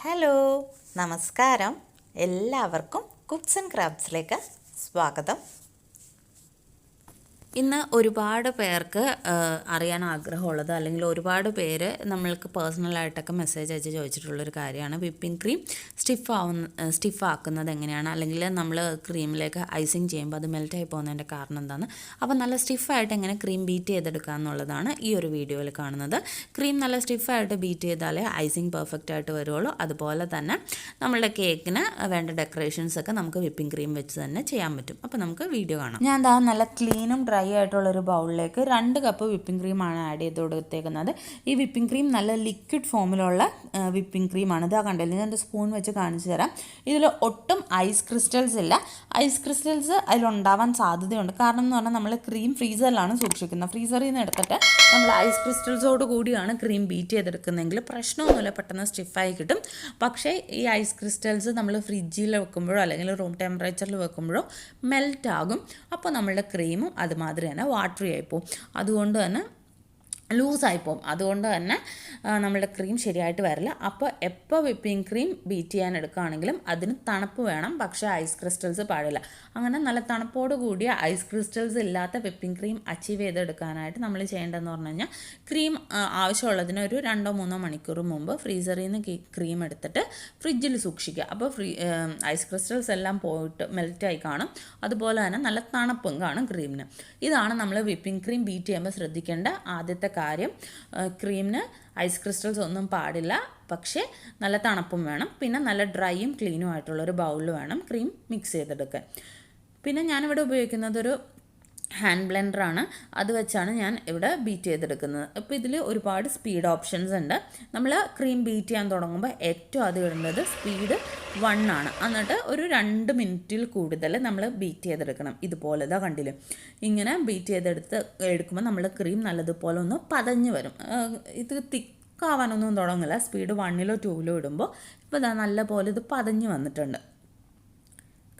Hello നമസ്കാരം. എല്ലാവർക്കും cooks and ക്രാഫ്റ്റ്സിലേക്ക് സ്വാഗതം. ഇന്ന് ഒരുപാട് പേർക്ക് അറിയാൻ ആഗ്രഹമുള്ളത്, അല്ലെങ്കിൽ ഒരുപാട് പേര് നമ്മൾക്ക് പേഴ്സണലായിട്ടൊക്കെ മെസ്സേജ് അയച്ച് ചോദിച്ചിട്ടുള്ളൊരു കാര്യമാണ് വിപ്പിംഗ് ക്രീം സ്റ്റിഫാക്കുന്നത് എങ്ങനെയാണ്, അല്ലെങ്കിൽ നമ്മൾ ക്രീമിലേക്ക് ഐസിങ് ചെയ്യുമ്പോൾ അത് മെൽറ്റായി പോകുന്നതിൻ്റെ കാരണം എന്താണ്. അപ്പോൾ നല്ല സ്റ്റിഫായിട്ട് എങ്ങനെ ക്രീം ബീറ്റ് ചെയ്തെടുക്കുക എന്നുള്ളതാണ് ഈ ഒരു വീഡിയോയിൽ കാണുന്നത്. ക്രീം നല്ല സ്റ്റിഫായിട്ട് ബീറ്റ് ചെയ്താലേ ഐസിങ് പെർഫെക്റ്റ് ആയിട്ട് വരുള്ളൂ. അതുപോലെ തന്നെ നമ്മളുടെ കേക്കിന് വേണ്ട ഡെക്കറേഷൻസ് ഒക്കെ നമുക്ക് വിപ്പിംഗ് ക്രീം വെച്ച് തന്നെ ചെയ്യാൻ പറ്റും. അപ്പോൾ നമുക്ക് വീഡിയോ കാണാം. ഞാൻ എന്താ നല്ല ക്ലീനും ഡ്രൈ ആയിട്ടുള്ളൊരു ബൗളിലേക്ക് 2 കപ്പ് വിപ്പിംഗ് ക്രീമാണ് ആഡ് ചെയ്ത് കൊടുത്തേക്കുന്നത്. ഈ വിപ്പിംഗ് ക്രീം നല്ല ലിക്വിഡ് ഫോമിലുള്ള വിപ്പിംഗ് ക്രീമാണ്. ഇതാ കണ്ടില്ല, ഞാൻ ഒരു സ്പൂൺ വെച്ച് കാണിച്ചു തരാം. ഇതിൽ ഒട്ടും ഐസ് ക്രിസ്റ്റൽസ് ഇല്ല. ഐസ് ക്രിസ്റ്റൽസ് അതിലുണ്ടാവാൻ സാധ്യതയുണ്ട്. കാരണം എന്ന് പറഞ്ഞാൽ നമ്മൾ ക്രീം ഫ്രീസറിലാണ് സൂക്ഷിക്കുന്നത്. ഫ്രീസറിൽ നിന്ന് എടുത്തിട്ട് നമ്മൾ ഐസ് ക്രിസ്റ്റൽസോട് കൂടിയാണ് ക്രീം ബീറ്റ് ചെയ്തെടുക്കുന്നതെങ്കിൽ പ്രശ്നമൊന്നുമില്ല, പെട്ടെന്ന് സ്റ്റിഫായി കിട്ടും. പക്ഷേ ഈ ഐസ് ക്രിസ്റ്റൽസ് നമ്മൾ ഫ്രിഡ്ജിൽ വെക്കുമ്പോഴോ അല്ലെങ്കിൽ റൂം ടെമ്പറേച്ചറിൽ വെക്കുമ്പോഴോ മെൽറ്റ് ആകും. അപ്പോൾ നമ്മളുടെ ക്രീമും അതുമാതിരി തന്നെ വാട്ടറി ആയിപ്പോവും. അതുകൊണ്ട് തന്നെ ലൂസായിപ്പോവും. അതുകൊണ്ട് തന്നെ നമ്മളുടെ ക്രീം ശരിയായിട്ട് വരില്ല. അപ്പോൾ എപ്പോൾ വിപ്പിംഗ് ക്രീം ബീറ്റ് ചെയ്യാൻ എടുക്കുകയാണെങ്കിലും അതിന് തണുപ്പ് വേണം, പക്ഷേ ഐസ് ക്രിസ്റ്റൽസ് പാടില്ല. അങ്ങനെ നല്ല തണുപ്പോട് കൂടിയ ഐസ് ക്രിസ്റ്റൽസ് ഇല്ലാത്ത വിപ്പിംഗ് ക്രീം അച്ചീവ് ചെയ്തെടുക്കാനായിട്ട് നമ്മൾ ചെയ്യേണ്ടതെന്ന് പറഞ്ഞു കഴിഞ്ഞാൽ ക്രീം ആവശ്യമുള്ളതിന് ഒരു 2-3 മണിക്കൂർ മുമ്പ് ഫ്രീസറിൽ നിന്ന് ക്രീം എടുത്തിട്ട് ഫ്രിഡ്ജിൽ സൂക്ഷിക്കുക. അപ്പോൾ ഐസ് ക്രിസ്റ്റൽസ് എല്ലാം പോയിട്ട് മെൽറ്റായി കാണും. അതുപോലെ തന്നെ നല്ല തണുപ്പും കാണും ക്രീമിന്. ഇതാണ് നമ്മൾ വിപ്പിംഗ് ക്രീം ബീറ്റ് ചെയ്യുമ്പോൾ ശ്രദ്ധിക്കേണ്ട ആദ്യത്തെ കാര്യം. ക്രീമിന് ഐസ് ക്രിസ്റ്റൽസ് ഒന്നും പാടില്ല, പക്ഷേ നല്ല തണുപ്പും വേണം. പിന്നെ നല്ല ഡ്രൈയും ക്ലീനും ആയിട്ടുള്ളൊരു ബൗളിൽ വേണം ക്രീം മിക്സ് ചെയ്തെടുക്കാൻ. പിന്നെ ഞാനിവിടെ ഉപയോഗിക്കുന്നത് ഒരു ഹാൻഡ് ബ്ലെൻഡറാണ്. അത് വെച്ചാണ് ഞാൻ ഇവിടെ ബീറ്റ് ചെയ്തെടുക്കുന്നത്. അപ്പോൾ ഇതിൽ ഒരുപാട് സ്പീഡ് ഓപ്ഷൻസ് ഉണ്ട്. നമ്മൾ ക്രീം ബീറ്റ് ചെയ്യാൻ തുടങ്ങുമ്പോൾ ഏറ്റവും ആദ്യം ഇടുന്നത് സ്പീഡ് 1 ആണ്. എന്നിട്ട് ഒരു 2 മിനിറ്റിൽ കൂടുതൽ നമ്മൾ ബീറ്റ് ചെയ്തെടുക്കണം. ഇതുപോലെ ഇതാ കണ്ടില്ലേ, ഇങ്ങനെ ബീറ്റ് എടുക്കുമ്പോൾ നമ്മൾ ക്രീം നല്ലതുപോലെ ഒന്ന് പതഞ്ഞ് വരും. ഇത് തിക്കാവാനൊന്നും തുടങ്ങില്ല. സ്പീഡ് 1-ലോ 2-ലോ ഇടുമ്പോൾ ഇപ്പോൾ ഇതാ നല്ല പോലെ ഇത് പതഞ്ഞ് വന്നിട്ടുണ്ട്,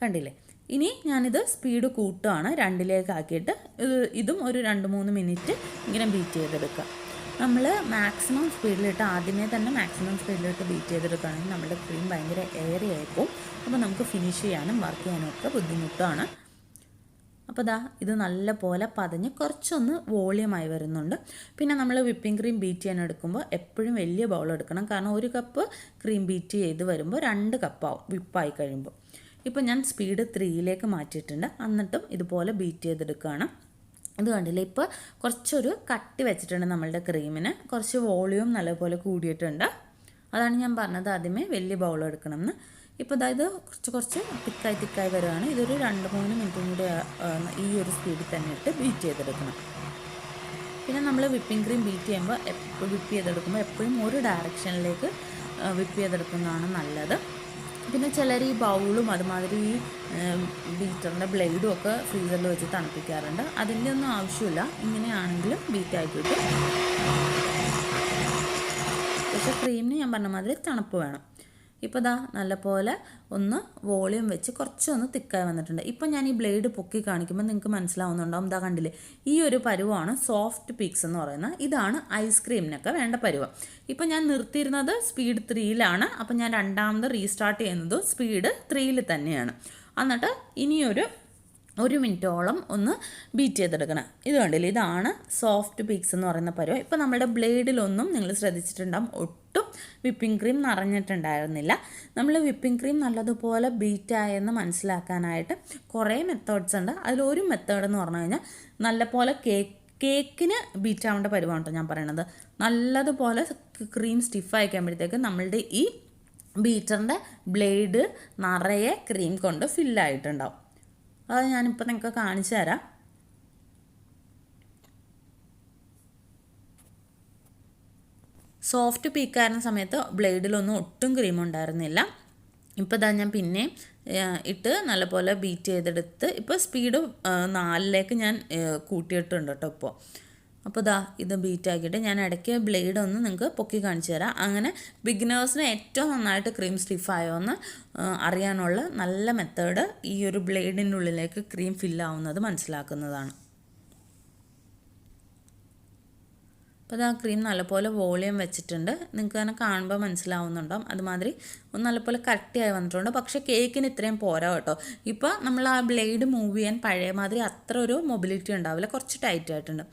കണ്ടില്ലേ. ഇനി ഞാനിത് സ്പീഡ് കൂട്ടുകയാണ്, 2-ലേക്ക് ആക്കിയിട്ട് ഇതും ഒരു 2-3 മിനിറ്റ് ഇങ്ങനെ ബീറ്റ് ചെയ്തെടുക്കുക. നമ്മൾ മാക്സിമം സ്പീഡിലിട്ട് ആദ്യമേ തന്നെ മാക്സിമം സ്പീഡിലിട്ട് ബീറ്റ് ചെയ്തെടുക്കുകയാണെങ്കിൽ നമ്മുടെ ക്രീം ഭയങ്കര എയറി ആയിപ്പോവും. അപ്പോൾ നമുക്ക് ഫിനിഷ് ചെയ്യാനും വർക്ക് ചെയ്യാനും ഒക്കെ ബുദ്ധിമുട്ടാണ്. അപ്പോൾ ദാ ഇത് നല്ല പോലെ പതഞ്ഞ് കുറച്ചൊന്ന് വോളിയമായി വരുന്നുണ്ട്. പിന്നെ നമ്മൾ വിപ്പിംഗ് ക്രീം ബീറ്റ് ചെയ്യാൻ എടുക്കുമ്പോൾ എപ്പോഴും വലിയ ബൗൾ എടുക്കണം. കാരണം 1 കപ്പ് ക്രീം ബീറ്റ് ചെയ്ത് വരുമ്പോൾ 2 കപ്പാവും വിപ്പായി കഴിയുമ്പോൾ. ഇപ്പോൾ ഞാൻ സ്പീഡ് 3-ലേക്ക് മാറ്റിയിട്ടുണ്ട്. എന്നിട്ടും ഇതുപോലെ ബീറ്റ് ചെയ്തെടുക്കുകയാണ്. ഇത് കണ്ടില്ലേ, ഇപ്പോൾ കുറച്ചൊരു കട്ടി വെച്ചിട്ടുണ്ട് നമ്മളുടെ ക്രീമിന്. കുറച്ച് വോളിയം നല്ലപോലെ കൂടിയിട്ടുണ്ട്. അതാണ് ഞാൻ പറഞ്ഞത് ആദ്യമേ വലിയ ബൗൾ എടുക്കണമെന്ന്. ഇപ്പോൾ അതായത് കുറച്ച് തിക്കായി വരുവാണ്. ഇതൊരു 2-3 മിനിറ്റും കൂടി ഈ ഒരു സ്പീഡിൽ തന്നെ ഇട്ട് ബീറ്റ് ചെയ്തെടുക്കണം. പിന്നെ നമ്മൾ വിപ്പിംഗ് ക്രീം ബീറ്റ് ചെയ്യുമ്പോൾ വിപ്പ് ചെയ്തെടുക്കുമ്പോൾ എപ്പോഴും ഒരു ഡയറക്ഷനിലേക്ക് വിപ്പ് ചെയ്തെടുക്കുന്നതാണ് നല്ലത്. പിന്നെ ചിലർ ഈ ബൗളും അതുമാതിരി ഈ ബീറ്ററിൻ്റെ ബ്ലേഡും ഒക്കെ ഫ്രീസറിൽ വെച്ച് തണുപ്പിക്കാറുണ്ട്. അതിൻ്റെ ഒന്നും ആവശ്യമില്ല. ഇങ്ങനെയാണെങ്കിലും ബീറ്റായി കിട്ടും. പക്ഷേ ക്രീമിന് ഞാൻ പറഞ്ഞ മാതിരി തണുപ്പ് വേണം. ഇപ്പോൾ ദാ നല്ലപോലെ ഒന്ന് വോളിയം വെച്ച് കുറച്ചൊന്ന് തിക്കായി വന്നിട്ടുണ്ട്. ഇപ്പോൾ ഞാൻ ഈ ബ്ലേഡ് പൊക്കി കാണിക്കുമ്പോൾ നിങ്ങൾക്ക് മനസ്സിലാവുന്നുണ്ടാവും. ഇതാ കണ്ടില്ലേ, ഈ ഒരു പരുവമാണ് സോഫ്റ്റ് പീക്സ് എന്ന് പറയുന്നത്. ഇതാണ് ഐസ്ക്രീമിനൊക്കെ വേണ്ട പരുവം. ഇപ്പോൾ ഞാൻ നിർത്തിയിരുന്നത് സ്പീഡ് 3-ലാണ്. അപ്പോൾ ഞാൻ രണ്ടാമത് റീസ്റ്റാർട്ട് ചെയ്യുന്നത് സ്പീഡ് 3-ൽ തന്നെയാണ്. എന്നിട്ട് ഇനിയൊരു 1 മിനിറ്റോളം ഒന്ന് ബീറ്റ് ചെയ്തെടുക്കണം. ഇത് കണ്ടില്ലേ, ഇതാണ് സോഫ്റ്റ് പീക്സ് എന്ന് പറയുന്ന പരുവം. ഇപ്പോൾ നമ്മുടെ ബ്ലേഡിലൊന്നും നിങ്ങൾ ശ്രദ്ധിച്ചിട്ടുണ്ടാകും ഒട്ടും വിപ്പിംഗ് ക്രീം നിറഞ്ഞിട്ടുണ്ടായിരുന്നില്ല. നമ്മൾ വിപ്പിംഗ് ക്രീം നല്ലതുപോലെ ബീറ്റായെന്ന് മനസ്സിലാക്കാനായിട്ട് കുറേ മെത്തേഡ്സ് ഉണ്ട്. അതിലൊരു മെത്തേഡ് എന്ന് പറഞ്ഞു കഴിഞ്ഞാൽ നല്ലപോലെ കേക്കിന് ബീറ്റ് ആവേണ്ട പരുവമാണ് കേട്ടോ ഞാൻ പറയണത്. നല്ലതുപോലെ ക്രീം സ്റ്റിഫായി കഴിയുമ്പോഴത്തേക്ക് നമ്മളുടെ ഈ ബീറ്ററിൻ്റെ ബ്ലേഡ് നിറയെ ക്രീം കൊണ്ട് ഫില്ലായിട്ടുണ്ടാവും. അത് ഞാനിപ്പോൾ നിങ്ങൾക്ക് കാണിച്ചു തരാം. സോഫ്റ്റ് പീക്കായിരുന്ന സമയത്ത് ബ്ലേഡിലൊന്നും ഒട്ടും ക്രീം ഉണ്ടായിരുന്നില്ല. ഇപ്പോൾ ഇതാ ഞാൻ പിന്നെ ഇട്ട് നല്ലപോലെ ബീറ്റ് ചെയ്തെടുത്ത് ഇപ്പോൾ സ്പീഡ് 4-ലേക്ക് ഞാൻ കൂട്ടിയിട്ടുണ്ട് കേട്ടോ ഇപ്പോൾ. അപ്പോൾ ദാ ഇത് ബീറ്റ് ആക്കിയിട്ട് ഞാൻ ഇടയ്ക്ക് ബ്ലേഡ് ഒന്ന് നിങ്ങൾക്ക് പൊക്കി കാണിച്ചു തരാം. അങ്ങനെ ബിഗിനേഴ്സിന് ഏറ്റവും നന്നായിട്ട് ക്രീം സ്റ്റിഫായോ എന്ന് അറിയാനുള്ള നല്ല മെത്തേഡ് ഈ ഒരു ബ്ലേഡിൻ്റെ ഉള്ളിലേക്ക് ക്രീം ഫില്ലാവുന്നത് മനസ്സിലാക്കുന്നതാണ്. അപ്പോൾ ആ ക്രീം നല്ലപോലെ വോളിയം വെച്ചിട്ടുണ്ട്. നിങ്ങൾക്ക് തന്നെ കാണുമ്പോൾ മനസ്സിലാവുന്നുണ്ടാവും. അതുമാതിരി ഒന്ന് നല്ലപോലെ കട്ടിയായി വന്നിട്ടുണ്ട്. പക്ഷേ കേക്കിന് ഇത്രയും പോരാ കേട്ടോ. ഇപ്പോൾ നമ്മൾ ആ ബ്ലേഡ് മൂവ് ചെയ്യാൻ പഴയ മാതിരി അത്ര ഒരു മൊബിലിറ്റി ഉണ്ടാവില്ല, കുറച്ച് ടൈറ്റ് ആയിട്ടുണ്ട്.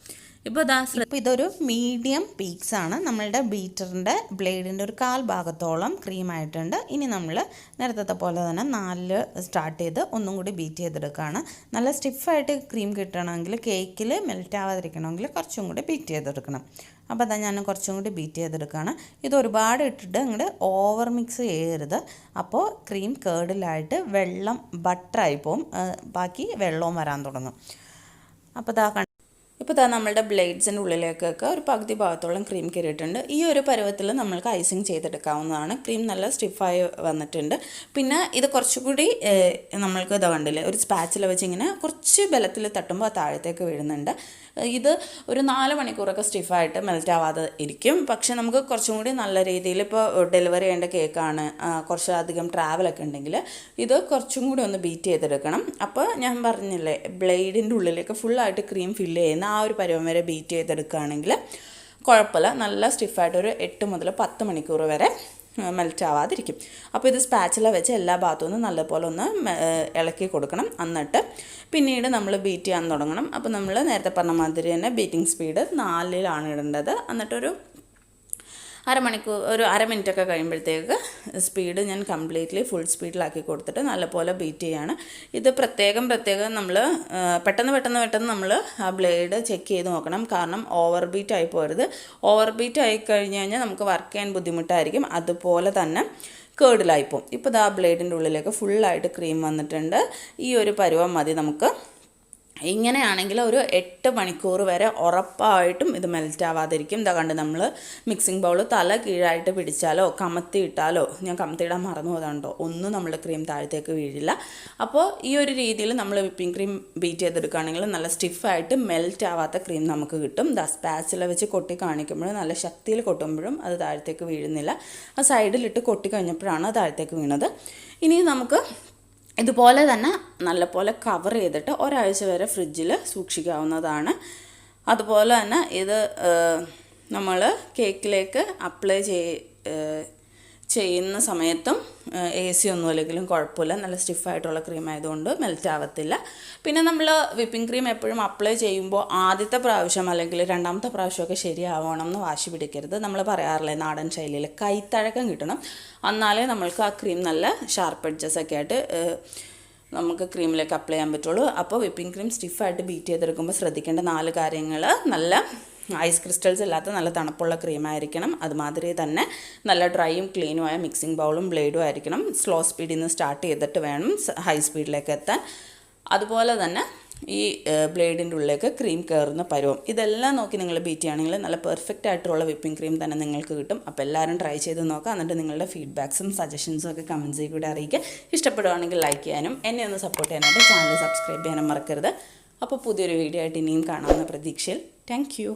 ഇപ്പോൾ ഇതൊരു മീഡിയം പീക്സാണ്. നമ്മളുടെ ബീറ്ററിൻ്റെ ബ്ലേഡിൻ്റെ ഒരു 1/4 ഭാഗത്തോളം ക്രീമായിട്ടുണ്ട്. ഇനി നമ്മൾ നേരത്തെ പോലെ തന്നെ 4 സ്റ്റാർട്ട് ചെയ്ത് ഒന്നും കൂടി ബീറ്റ് ചെയ്തെടുക്കുകയാണ്. നല്ല സ്റ്റിഫായിട്ട് ക്രീം കിട്ടണമെങ്കിൽ, കേക്കിൽ മെൽറ്റ് ആവാതിരിക്കണമെങ്കിൽ കുറച്ചും കൂടി ബീറ്റ് ചെയ്തെടുക്കണം. അപ്പോൾ അതാ ഞാൻ കുറച്ചും കൂടി ബീറ്റ് ചെയ്തെടുക്കുകയാണ്. ഇത് ഒരുപാട് ഇട്ടിട്ട് അങ്ങോട്ട് ഓവർ മിക്സ് ചെയ്യരുത്. അപ്പോൾ ക്രീം കേർഡിലായിട്ട് വെള്ളം ബട്ടറായി പോവും, ബാക്കി വെള്ളവും വരാൻ തുടങ്ങും. അപ്പോൾ ഇപ്പോൾ നമ്മളുടെ ബ്ലേഡ്സിൻ്റെ ഉള്ളിലേക്കൊക്കെ ഒരു പകുതി ഭാഗത്തോളം ക്രീം കയറിയിട്ടുണ്ട്. ഈ ഒരു പരുവത്തിൽ നമ്മൾക്ക് ഐസിങ് ചെയ്തെടുക്കാവുന്നതാണ്. ക്രീം നല്ല സ്റ്റിഫായി വന്നിട്ടുണ്ട്. പിന്നെ ഇത് കുറച്ചുകൂടി നമ്മൾക്ക് കണ്ടില്ലേ, ഒരു സ്പാച്ചില വെച്ച് ഇങ്ങനെ കുറച്ച് ബലത്തിൽ തട്ടുമ്പോൾ താഴത്തേക്ക് വീഴുന്നുണ്ട്. ഇത് ഒരു 4 മണിക്കൂറൊക്കെ സ്റ്റിഫായിട്ട് മെൽറ്റ് ആവാതെ ഇരിക്കും. പക്ഷേ നമുക്ക് കുറച്ചും കൂടി നല്ല രീതിയിൽ, ഇപ്പോൾ ഡെലിവറി ചെയ്യേണ്ട കേക്കാണ്, കുറച്ച് അധികം ട്രാവലൊക്കെ ഉണ്ടെങ്കിൽ ഇത് കുറച്ചും കൂടി ഒന്ന് ബീറ്റ് ചെയ്തെടുക്കണം. അപ്പോൾ ഞാൻ പറഞ്ഞില്ലേ, ബ്ലേഡിൻ്റെ ഉള്ളിലേക്ക് ഫുള്ളായിട്ട് ക്രീം ഫില്ല് ചെയ്യുന്ന ആ ഒരു പരുവം വരെ ബീറ്റ് ചെയ്തെടുക്കുകയാണെങ്കിൽ കുഴപ്പമില്ല. നല്ല സ്റ്റിഫായിട്ട് ഒരു 8 മുതൽ 10 മണിക്കൂർ വരെ മെൽറ്റ് ആവാതിരിക്കും. അപ്പോൾ ഇത് സ്പാച്ചില വെച്ച് എല്ലാ ഭാഗത്തുനിന്നും നല്ലപോലെ ഒന്ന് ഇളക്കി കൊടുക്കണം. എന്നിട്ട് പിന്നീട് നമ്മൾ ബീറ്റ് ചെയ്യാൻ തുടങ്ങണം. അപ്പോൾ നമ്മൾ നേരത്തെ പറഞ്ഞ മാതിരി തന്നെ ബീറ്റിംഗ് സ്പീഡ് 4-ലാണ് ഇടേണ്ടത്. എന്നിട്ടൊരു അര മിനിറ്റൊക്കെ കഴിയുമ്പോഴത്തേക്ക് സ്പീഡ് ഞാൻ കംപ്ലീറ്റ്ലി ഫുൾ സ്പീഡിലാക്കി കൊടുത്തിട്ട് നല്ലപോലെ ബീറ്റ് ചെയ്യാണ്. ഇത് പ്രത്യേകം നമ്മൾ പെട്ടെന്ന് നമ്മൾ ആ ബ്ലേഡ് ചെക്ക് ചെയ്ത് നോക്കണം. കാരണം ഓവർ ബീറ്റ് ആയി പോരുത്. ഓവർ ബീറ്റ് ആയി കഴിഞ്ഞ് കഴിഞ്ഞാൽ നമുക്ക് വർക്ക് ചെയ്യാൻ ബുദ്ധിമുട്ടായിരിക്കും. അതുപോലെ തന്നെ കേർഡിലായിപ്പോവും. ഇപ്പോൾ ആ ബ്ലേഡിൻ്റെ ഉള്ളിലേക്ക് ഫുള്ളായിട്ട് ക്രീം വന്നിട്ടുണ്ട്. ഈ ഒരു പരുവം മതി നമുക്ക്. ഇങ്ങനെയാണെങ്കിൽ ഒരു 8 മണിക്കൂർ വരെ ഉറപ്പായിട്ടും ഇത് മെൽറ്റ് ആവാതിരിക്കും. ഇതാ കണ്ട്, നമ്മൾ മിക്സിംഗ് ബൗൾ തല കീഴായിട്ട് പിടിച്ചാലോ കമത്തിയിട്ടാലോ, ഞാൻ കമത്തിയിടാൻ മറന്നു പോയതാണ്ടോ, ഒന്നും നമ്മൾ ക്രീം താഴത്തേക്ക് വീഴില്ല. അപ്പോൾ ഈ ഒരു രീതിയിൽ നമ്മൾ വിപ്പിംഗ് ക്രീം ബീറ്റ് ചെയ്തെടുക്കുകയാണെങ്കിൽ നല്ല സ്റ്റിഫായിട്ട് മെൽറ്റ് ആവാത്ത ക്രീം നമുക്ക് കിട്ടും. സ്പാച്ചില വെച്ച് കൊട്ടി കാണിക്കുമ്പോഴും നല്ല ശക്തിയിൽ കൊട്ടുമ്പോഴും അത് താഴത്തേക്ക് വീഴുന്നില്ല. ആ സൈഡിലിട്ട് കൊട്ടി കഴിഞ്ഞപ്പോഴാണ് താഴത്തേക്ക് വീണത്. ഇനി നമുക്ക് ഇതുപോലെ തന്നെ നല്ലപോലെ കവർ ചെയ്തിട്ട് ഒരാഴ്ച വരെ ഫ്രിഡ്ജിൽ സൂക്ഷിക്കാവുന്നതാണ്. അതുപോലെ തന്നെ ഇത് നമ്മൾ കേക്കിലേക്ക് അപ്ലൈ ചെയ്യുന്ന സമയത്തും AC ഒന്നും അല്ലെങ്കിലും കുഴപ്പമില്ല. നല്ല സ്റ്റിഫായിട്ടുള്ള ക്രീം ആയതുകൊണ്ട് മെൽറ്റ് ആവത്തില്ല. പിന്നെ നമ്മൾ വിപ്പിംഗ് ക്രീം എപ്പോഴും അപ്ലൈ ചെയ്യുമ്പോൾ ആദ്യത്തെ പ്രാവശ്യം അല്ലെങ്കിൽ രണ്ടാമത്തെ പ്രാവശ്യമൊക്കെ ശരിയാവണം എന്ന് വാശി പിടിക്കരുത്. നമ്മൾ പറയാറില്ലേ, നാടൻ ശൈലിയിൽ കൈത്തഴക്കം കിട്ടണം. എന്നാലേ നമ്മൾക്ക് ആ ക്രീം നല്ല ഷാർപ്പ് എഡ്ജസൊക്കെ ആയിട്ട് നമുക്ക് ക്രീമിലേക്ക് അപ്ലൈ ചെയ്യാൻ പറ്റുള്ളൂ. അപ്പോൾ വിപ്പിംഗ് ക്രീം സ്റ്റിഫായിട്ട് ബീറ്റ് ചെയ്തെടുക്കുമ്പോൾ ശ്രദ്ധിക്കേണ്ട 4 കാര്യങ്ങൾ: നല്ല ഐസ് ക്രിസ്റ്റൽസ് ഇല്ലാത്ത നല്ല തണുപ്പുള്ള ക്രീമായിരിക്കണം. അതുമാതിരി തന്നെ നല്ല ഡ്രൈയും ക്ലീനുമായ മിക്സിംഗ് ബൗളും ബ്ലേഡും ആയിരിക്കണം. സ്ലോ സ്പീഡിൽ നിന്ന് സ്റ്റാർട്ട് ചെയ്തിട്ട് വേണം ഹൈ സ്പീഡിലേക്ക് എത്താൻ. അതുപോലെ തന്നെ ഈ ബ്ലേഡിൻ്റെ ഉള്ളിലേക്ക് ക്രീം കയറുന്ന പരുവം, ഇതെല്ലാം നോക്കി നിങ്ങൾ ബീറ്റ് ചെയ്യുകയാണെങ്കിൽ നല്ല പെർഫെക്റ്റ് ആയിട്ടുള്ള വിപ്പിംഗ് ക്രീം തന്നെ നിങ്ങൾക്ക് കിട്ടും. അപ്പോൾ എല്ലാവരും ട്രൈ ചെയ്ത് നോക്കുക. എന്നിട്ട് നിങ്ങളുടെ ഫീഡ്ബാക്സും സജഷൻസും ഒക്കെ കമൻസിൽ കൂടെ അറിയിക്കുക. ഇഷ്ടപ്പെടുകയാണെങ്കിൽ ലൈക്ക് ചെയ്യാനും എന്നെ ഒന്ന് സപ്പോർട്ട് ചെയ്യാനായിട്ട് ചാനൽ സബ്സ്ക്രൈബ് ചെയ്യാനും മറക്കരുത്. അപ്പോൾ പുതിയൊരു വീഡിയോ ആയിട്ട് ഇനിയും കാണാവുന്ന പ്രതീക്ഷയിൽ. Thank you.